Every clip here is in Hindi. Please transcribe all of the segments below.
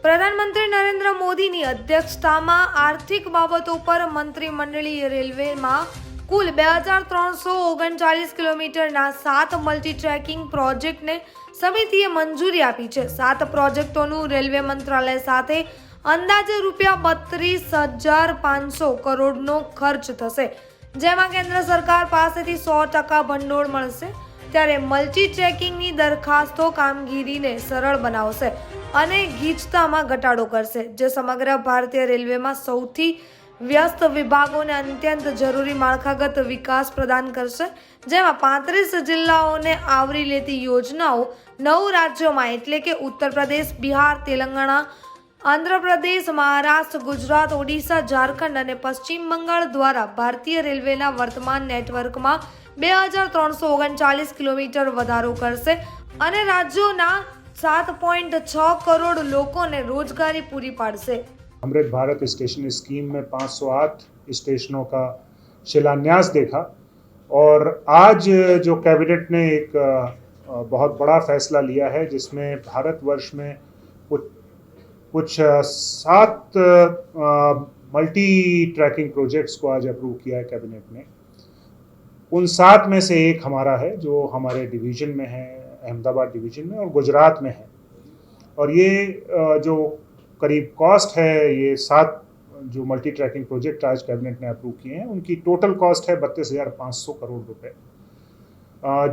પ્રધાનમંત્રી નરેન્દ્ર મોદીની અધ્યક્ષતામાં આર્થિક બાબતો પર મંત્રીમંડળીય રેલવેમાં કુલ 2339 કિલોમીટરના 7 મલ્ટી ટ્રેકિંગ પ્રોજેક્ટને સમિતિએ મંજૂરી આપી છે। 7 પ્રોજેક્ટોનું રેલવે મંત્રાલય સાથે અંદાજે ₹32,500 કરોડનો ખર્ચ થશે, જેમાં કેન્દ્ર સરકાર પાસેથી 100% ભંડોળ મળશે। ત્યારે મલ્ટી ટ્રેકિંગની દરખાસ્તો કામગીરીને સરળ બનાવશે અને ગીચતામાં ઘટાડો કરશે, જે સમગ્ર ભારતીય રેલવેમાં સૌથી વ્યસ્ત વિભાગોને અત્યંત જરૂરી માળખાગત વિકાસ પ્રદાન કરશે, જેમાં 35 જિલ્લાઓને આવરી લેતી યોજનાઓ 9 રાજ્યોમાં એટલે કે ઉત્તર પ્રદેશ, બિહાર, તેલંગાણા, આંધ્રપ્રદેશ, મહારાષ્ટ્ર, ગુજરાત, ઓડિશા, ઝારખંડ અને પશ્ચિમ બંગાળ દ્વારા ભારતીય રેલવેના વર્તમાન નેટવર્કમાં 2339 કિલોમીટર વધારો કરશે અને રાજ્યોના 7.6 કરોડ લોકોને रोजगारी पूरी पाड़से। अमृत भारत स्टेशन स्कीम में 508 स्टेशनों का शिलान्यास देखा और आज जो कैबिनेट ने एक बहुत बड़ा फैसला लिया है, जिसमें भारतवर्ष में कुछ 7 मल्टी ट्रैकिंग प्रोजेक्ट्स को आज अप्रूव किया है कैबिनेट ने। उन 7 में से एक हमारा है जो हमारे डिवीज़न में है, अहमदाबाद डिवीज़न में, और गुजरात में है। और ये जो करीब कॉस्ट है, ये 7 जो मल्टी ट्रैकिंग प्रोजेक्ट आज कैबिनेट ने अप्रूव किए हैं, उनकी टोटल कॉस्ट है 32,500 करोड़ रुपए।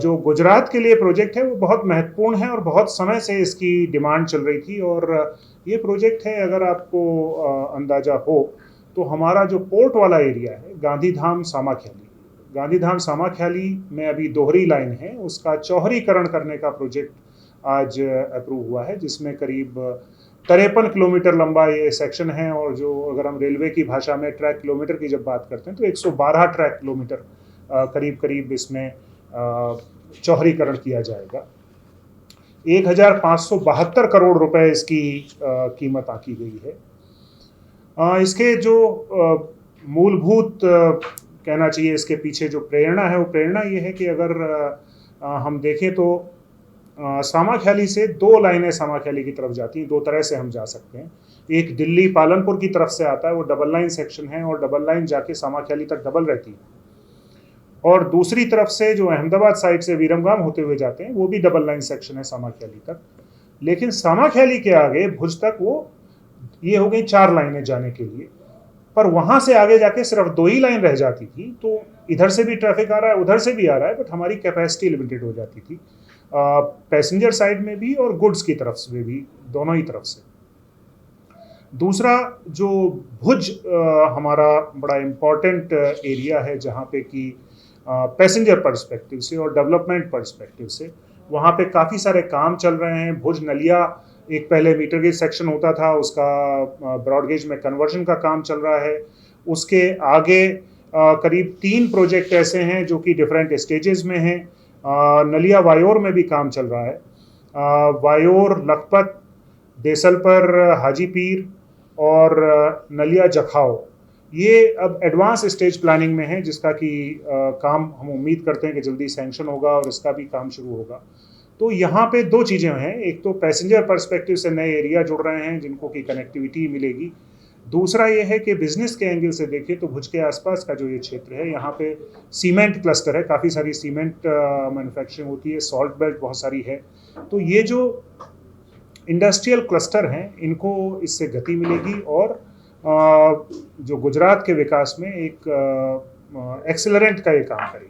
जो गुजरात के लिए प्रोजेक्ट है वो बहुत महत्वपूर्ण है और बहुत समय से इसकी डिमांड चल रही थी। और ये प्रोजेक्ट है, अगर आपको अंदाज़ा हो तो हमारा जो पोर्ट वाला एरिया है, गांधीधाम सामाख्याली में अभी दोहरी लाइन है, उसका चौहरीकरण करने का प्रोजेक्ट आज अप्रूव हुआ है, जिसमें करीब 53 किलोमीटर लंबा ये सेक्शन है। और जो अगर हम रेलवे की भाषा में ट्रैक किलोमीटर की जब बात करते हैं तो 112 ट्रैक किलोमीटर करीब इसमें चौहरीकरण किया जाएगा। 1,572 करोड़ रुपए इसकी कीमत आंकी गई है। इसके जो मूलभूत कहना चाहिए, इसके पीछे जो प्रेरणा है, वो प्रेरणा ये है कि अगर हम देखें तो सामाख्याली से 2 लाइनें सामाख्याली की तरफ जाती हैं। 2 तरह से हम जा सकते हैं। एक दिल्ली पालनपुर की तरफ से आता है, वो डबल लाइन सेक्शन है और डबल लाइन जाके सामाख्याली तक डबल रहती है। और दूसरी तरफ से जो अहमदाबाद साइड से विरमगाम होते हुए जाते हैं, वो भी डबल लाइन सेक्शन है सामाख्याली तक। लेकिन सामाख्याली के आगे भुज तक वो ये हो गई 4 लाइनें जाने के लिए, पर वहां से आगे जाके सिर्फ 2 ही लाइन रह जाती थी। तो इधर से भी ट्रैफिक आ रहा है, उधर से भी आ रहा है, बट हमारी कैपेसिटी लिमिटेड हो जाती थी, पैसेंजर साइड में भी और गुड्स की तरफ से भी, दोनों ही तरफ से। दूसरा, जो भुज हमारा बड़ा इम्पॉर्टेंट एरिया है, जहाँ पे कि पैसेंजर पर्सपेक्टिव से और डेवलपमेंट पर्सपेक्टिव से वहाँ पे काफ़ी सारे काम चल रहे हैं। भुज नलिया एक पहले मीटर गेज सेक्शन होता था, उसका ब्रॉड गेज में कन्वर्जन का काम चल रहा है। उसके आगे करीब 3 प्रोजेक्ट ऐसे हैं जो कि डिफरेंट स्टेजेस में हैं। नलिया वायोर में भी काम चल रहा है। वायोर, लखपत, देसलपर, हाजीपीर और नलिया जखाओ, ये अब एडवांस स्टेज प्लानिंग में है, जिसका कि काम हम उम्मीद करते हैं कि जल्दी सैंक्शन होगा और इसका भी काम शुरू होगा। तो यहाँ पे 2 चीज़ें हैं। एक तो पैसेंजर पर्सपेक्टिव से नए एरिया जुड़ रहे हैं जिनको की कनेक्टिविटी मिलेगी। दूसरा ये है कि बिजनेस के एंगल से देखें तो भुज के आसपास का जो ये क्षेत्र है, यहाँ पे सीमेंट क्लस्टर है, काफ़ी सारी सीमेंट मैन्युफैक्चरिंग होती है, सॉल्ट बेल्ट बहुत सारी है। तो ये जो इंडस्ट्रियल क्लस्टर हैं, इनको इससे गति मिलेगी और जो गुजरात के विकास में एक एक्सेलरेंट का ये काम करेगी।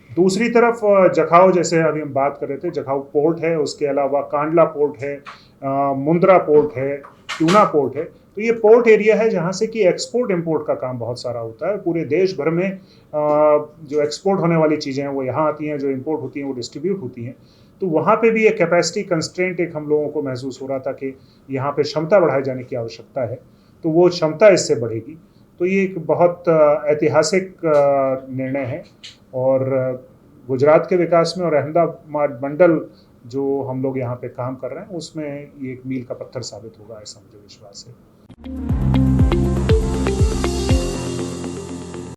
दूसरी तरफ जखाऊ, जैसे अभी हम बात कर रहे थे, जखाऊ पोर्ट है, उसके अलावा कांडला पोर्ट है, मुंद्रा पोर्ट है, ट्यूना पोर्ट है। तो ये पोर्ट एरिया है जहाँ से कि एक्सपोर्ट इंपोर्ट का काम बहुत सारा होता है। पूरे देश भर में जो एक्सपोर्ट होने वाली चीज़ें हैं वो यहाँ आती हैं, जो इंपोर्ट होती हैं वो डिस्ट्रीब्यूट होती हैं। तो वहाँ पे भी एक कैपेसिटी कंस्ट्रेंट एक हम लोगों को महसूस हो रहा था कि यहाँ पे क्षमता बढ़ाए जाने की आवश्यकता है, तो वो क्षमता इससे बढ़ेगी। तो ये एक बहुत ऐतिहासिक निर्णय है और गुजरात के विकास में और अहमदाबाद मंडल जो हम लोग यहाँ पे काम कर रहे हैं उसमें ये एक मील का पत्थर साबित होगा, ऐसा मुझे विश्वास है।